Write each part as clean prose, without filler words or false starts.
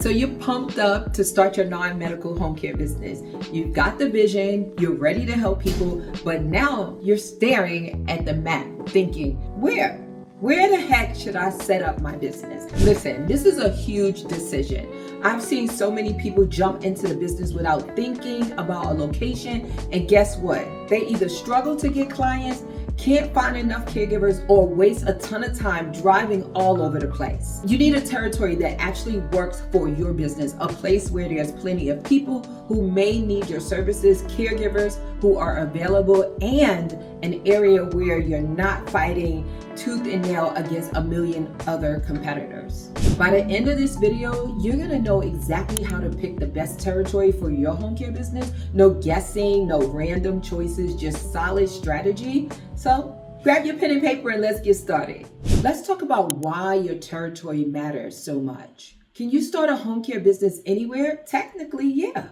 So you're pumped up to start your non-medical home care business. You've got the vision, you're ready to help people, but now you're staring at the map thinking, where the heck should I set up my business? Listen, this is a huge decision. I've seen so many people jump into the business without thinking about a location, and guess what? They either struggle to get clients, can't find enough caregivers, or waste a ton of time driving all over the place. You need a territory that actually works for your business, a place where there's plenty of people who may need your services, caregivers who are available, and an area where you're not fighting tooth and nail against a million other competitors. By the end of this video, you're gonna know exactly how to pick the best territory for your home care business. No guessing, no random choices, just solid strategy. So grab your pen and paper and let's get started. Let's talk about why your territory matters so much. Can you start a home care business anywhere? Technically, yeah.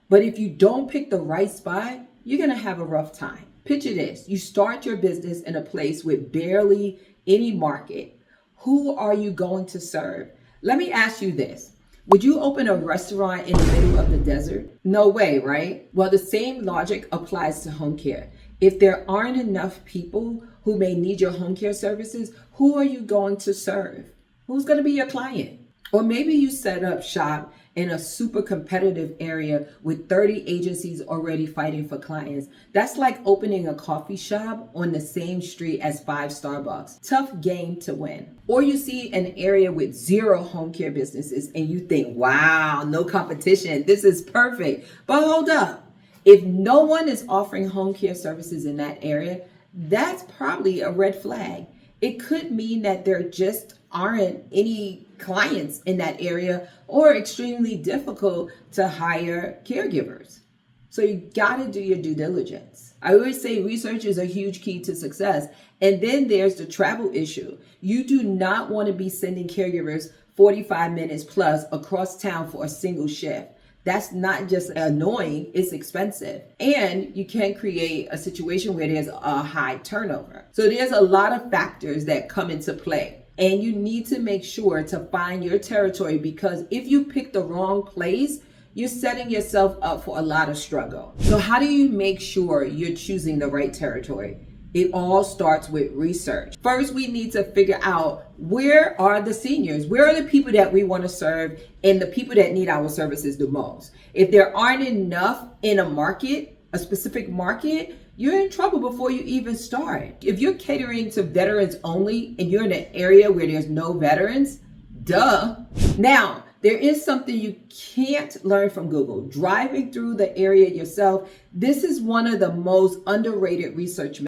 But if you don't pick the right spot, you're gonna have a rough time. Picture this, you start your business in a place with barely any market. Who are you going to serve? Let me ask you this. Would you open a restaurant in the middle of the desert? No way, right? Well, the same logic applies to home care. If there aren't enough people who may need your home care services, who are you going to serve? Who's going to be your client? Or maybe you set up shop in a super competitive area with 30 agencies already fighting for clients. That's like opening a coffee shop on the same street as 5 Starbucks. Tough game to win. Or you see an area with 0 home care businesses and you think, wow, no competition. This is perfect. But hold up. If no one is offering home care services in that area, that's probably a red flag. It could mean that there just aren't any clients in that area or extremely difficult to hire caregivers. So you got to do your due diligence. I always say research is a huge key to success. And then there's the travel issue. You do not want to be sending caregivers 45 minutes plus across town for a single shift. That's not just annoying, it's expensive. And you can create a situation where there's a high turnover. So there's a lot of factors that come into play. And you need to make sure to find your territory, because if you pick the wrong place, you're setting yourself up for a lot of struggle. So how do you make sure you're choosing the right territory? It all starts with research. First, we need to figure out, where are the seniors? Where are the people that we want to serve and the people that need our services the most? If there aren't enough in a market, a specific market, you're in trouble before you even start. If you're catering to veterans only and you're in an area where there's no veterans, duh. Now, there is something you can't learn from Google. Driving through the area yourself, this is one of the most underrated research methods.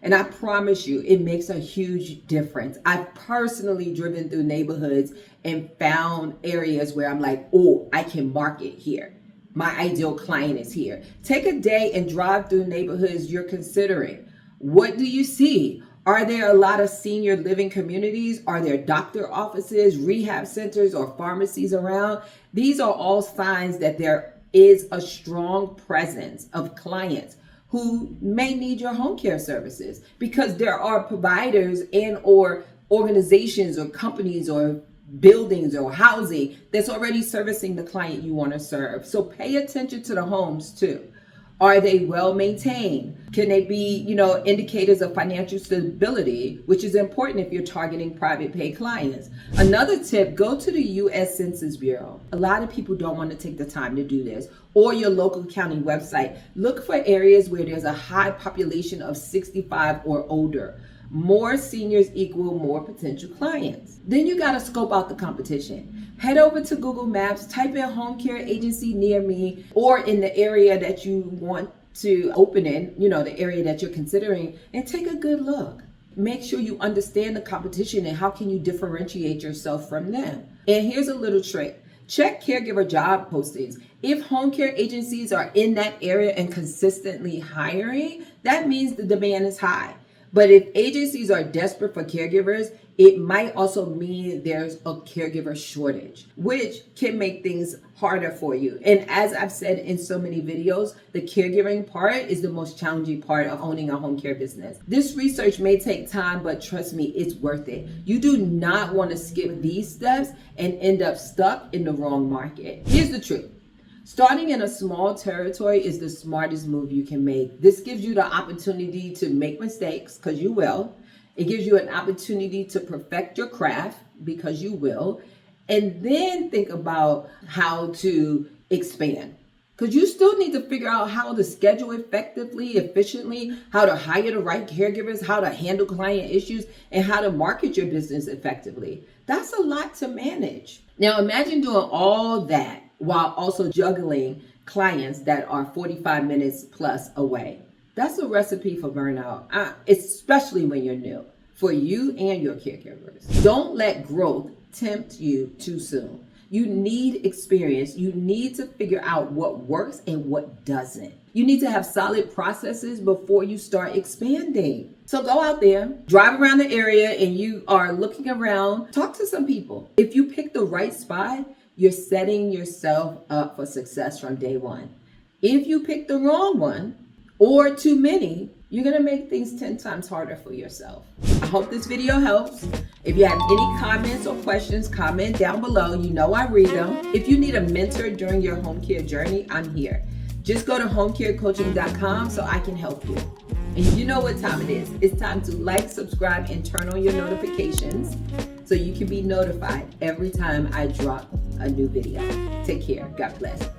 And I promise you, it makes a huge difference. I've personally driven through neighborhoods and found areas where I'm like, oh, I can market here. My ideal client is here. Take a day and drive through neighborhoods you're considering. What do you see? Are there a lot of senior living communities? Are there doctor offices, rehab centers, or pharmacies around? These are all signs that there is a strong presence of clients who may need your home care services, because there are providers and or organizations or companies or buildings or housing that's already servicing the client you want to serve. So pay attention to the homes too. Are they well maintained? Can they be, indicators of financial stability, which is important if you're targeting private pay clients. Another tip, go to the U.S. Census Bureau. A lot of people don't want to take the time to do this. Or your local county website. Look for areas where there's a high population of 65 or older. More seniors equal more potential clients. Then you got to scope out the competition. Head over to Google Maps, type in home care agency near me, or in the area that you want to open in, the area that you're considering, and take a good look. Make sure you understand the competition and how can you differentiate yourself from them. And here's a little trick. Check caregiver job postings. If home care agencies are in that area and consistently hiring, that means the demand is high. But if agencies are desperate for caregivers, It might also mean there's a caregiver shortage, which can make things harder for you. And as I've said in so many videos, the caregiving part is the most challenging part of owning a home care business. This research may take time, but trust me, it's worth it. You do not want to skip these steps and end up stuck in the wrong market. Here's the truth. Starting in a small territory is the smartest move you can make. This gives you the opportunity to make mistakes, because you will. It gives you an opportunity to perfect your craft, because you will. And then think about how to expand, because you still need to figure out how to schedule effectively, efficiently, how to hire the right caregivers, how to handle client issues, and how to market your business effectively. That's a lot to manage. Now imagine doing all that while also juggling clients that are 45 minutes plus away. That's a recipe for burnout, especially when you're new, for you and your caregivers. Don't let growth tempt you too soon. You need experience. You need to figure out what works and what doesn't. You need to have solid processes before you start expanding. So go out there, drive around the area, and you are looking around, talk to some people. If you pick the right spot, you're setting yourself up for success from day one. If you pick the wrong one, or too many, you're gonna make things 10 times harder for yourself. I hope this video helps. If you have any comments or questions, comment down below. You know I read them. If you need a mentor during your home care journey, I'm here. Just go to homecarecoaching.com so I can help you. And you know what time it is. It's time to like, subscribe, and turn on your notifications so you can be notified every time I drop a new video. Take care. God bless.